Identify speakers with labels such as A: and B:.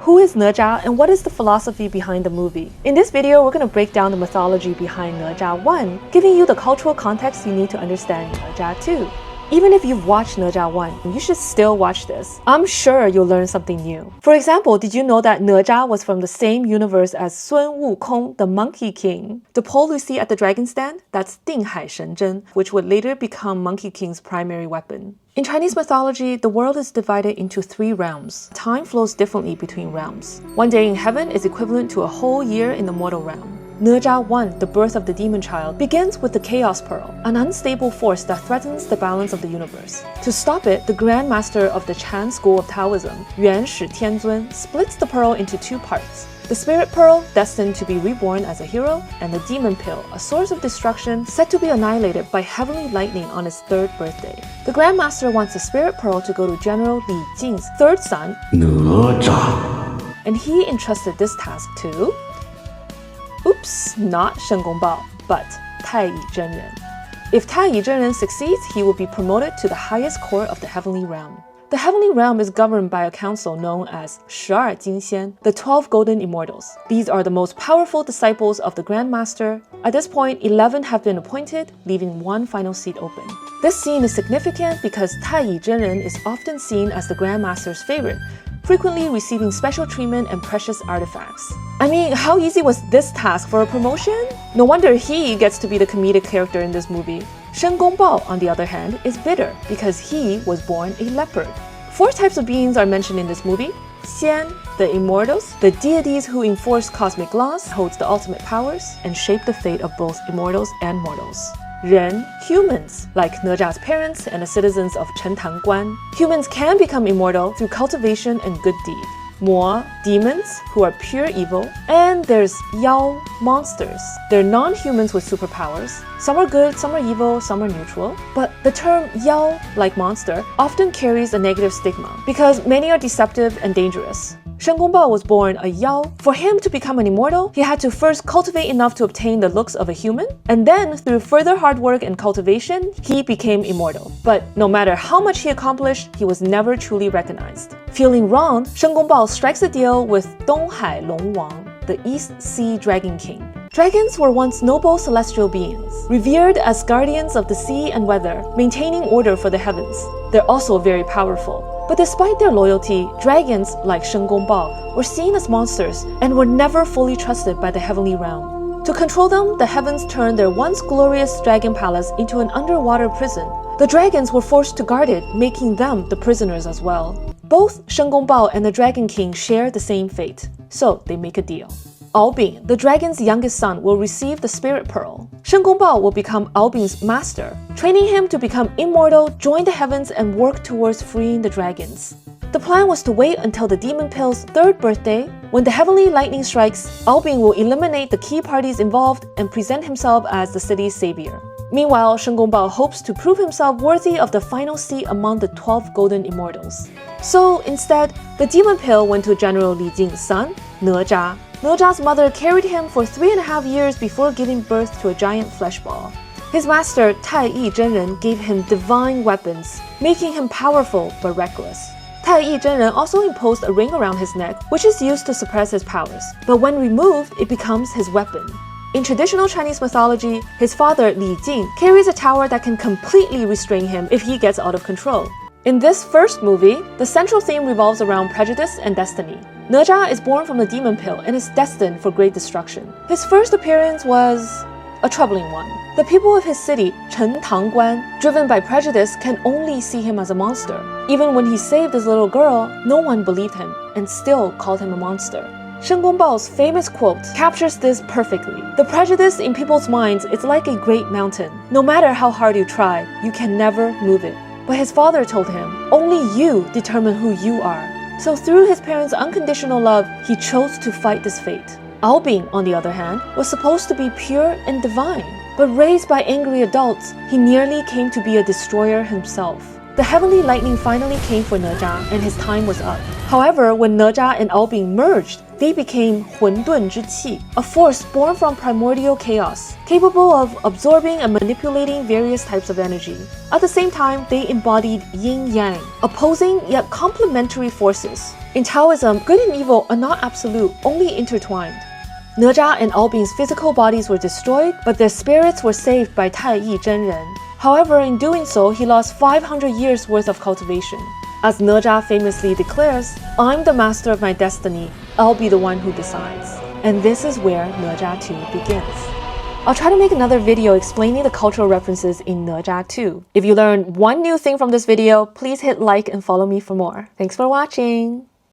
A: Who is Ne Zha and what is the philosophy behind the movie? In this video, we're going to break down the mythology behind Ne Zha 1, giving you the cultural context you need to understand Ne Zha 2. Even if you've watched Ne Zha 1, you should still watch this. I'm sure you'll learn something new. For example, did you know that Ne Zha was from the same universe as Sun Wukong, the Monkey King? The pole you see at the dragon stand? That's Dinghai Shenzhen, which would later become Monkey King's primary weapon. In Chinese mythology, the world is divided into 3 realms. Time flows differently between realms. One day in heaven is equivalent to a whole year in the mortal realm. Ne Zha 1, the birth of the demon child, begins with the Chaos Pearl, an unstable force that threatens the balance of the universe. To stop it, the Grand Master of the Chan school of Taoism, Yuan Shi Tianzun, splits the pearl into 2 parts. The Spirit Pearl, destined to be reborn as a hero, and the Demon Pill, a source of destruction set to be annihilated by heavenly lightning on his 3rd birthday. The Grand Master wants the Spirit Pearl to go to General Li Jing's 3rd son,
B: Ne Zha,
A: and he entrusted this task to... Oops, not Shen Gongbao, but Taiyi zhenren. If Taiyi zhenren succeeds, he will be promoted to the highest court of the heavenly realm. The heavenly realm is governed by a council known as 12 jing, the 12 golden immortals. These are the most powerful disciples of the Grand Master. At this point, 11 have been appointed, leaving 1 final seat open. This scene is significant because Taiyi zhenren is often seen as the Grand Master's favorite, frequently receiving special treatment and precious artifacts. I mean, how easy was this task for a promotion? No wonder he gets to be the comedic character in this movie. Shen Gongbao, on the other hand, is bitter because he was born a leopard. 4 types of beings are mentioned in this movie. Shen, the immortals, the deities who enforce cosmic laws, holds the ultimate powers, and shape the fate of both immortals and mortals. Ren, humans, like Ne Zha's parents and the citizens of Chentang Guan. Humans can become immortal through cultivation and good deed. Mo, demons, who are pure evil. And there's Yao, monsters. They're non-humans with superpowers. Some are good, some are evil, some are neutral. But the term Yao, like monster, often carries a negative stigma because many are deceptive and dangerous. Shen Gongbao was born a Yao. For him to become an immortal, he had to first cultivate enough to obtain the looks of a human, and then through further hard work and cultivation, he became immortal. But no matter how much he accomplished, he was never truly recognized. Feeling wronged, Shen Gongbao strikes a deal with Donghai Long Wang, the East Sea Dragon King. Dragons were once noble celestial beings, revered as guardians of the sea and weather, maintaining order for the heavens. They're also very powerful. But despite their loyalty, dragons, like Shen Gongbao, were seen as monsters and were never fully trusted by the heavenly realm. To control them, the heavens turned their once glorious dragon palace into an underwater prison. The dragons were forced to guard it, making them the prisoners as well. Both Shen Gongbao and the Dragon King share the same fate, so they make a deal. Albing, the dragon's youngest son, will receive the Spirit Pearl. Shen Gongbao will become Albing's master, training him to become immortal, join the heavens, and work towards freeing the dragons. The plan was to wait until the Demon Pill's 3rd birthday. When the heavenly lightning strikes, Albing will eliminate the key parties involved and present himself as the city's savior. Meanwhile, Shen Gongbao hopes to prove himself worthy of the final seat among the 12 golden immortals. So instead, the Demon Pill went to General Li Jing's son, Ne Zha. Ne Zha's mother carried him for 3.5 years before giving birth to a giant flesh ball. His master, Taiyi zhenren, gave him divine weapons, making him powerful but reckless. Taiyi zhenren also imposed a ring around his neck, which is used to suppress his powers, but when removed, it becomes his weapon. In traditional Chinese mythology, his father, Li Jing, carries a tower that can completely restrain him if he gets out of control. In this first movie, the central theme revolves around prejudice and destiny. Ne Zha is born from the Demon Pill and is destined for great destruction. His first appearance was a troubling one. The people of his city, Chentang Guan, driven by prejudice, can only see him as a monster. Even when he saved his little girl, no one believed him and still called him a monster. Shen Gongbao's famous quote captures this perfectly. The prejudice in people's minds is like a great mountain. No matter how hard you try, you can never move it. But his father told him, only you determine who you are. So through his parents' unconditional love, he chose to fight this fate. Albing, on the other hand, was supposed to be pure and divine. But raised by angry adults, he nearly came to be a destroyer himself. The heavenly lightning finally came for Ne Zha, and his time was up. However, when Ne Zha and Albing merged, they became 混沌之气, a force born from primordial chaos, capable of absorbing and manipulating various types of energy. At the same time, they embodied yin-yang, opposing yet complementary forces. In Taoism, good and evil are not absolute, only intertwined. Ne Zha and all beings' physical bodies were destroyed, but their spirits were saved by taiyi zhenren. However, in doing so, he lost 500 years worth of cultivation. As Ne Zha famously declares, "I'm the master of my destiny, I'll be the one who decides." And this is where Ne Zha 2 begins. I'll try to make another video explaining the cultural references in Ne Zha 2. If you learned one new thing from this video, please hit like and follow me for more. Thanks for watching!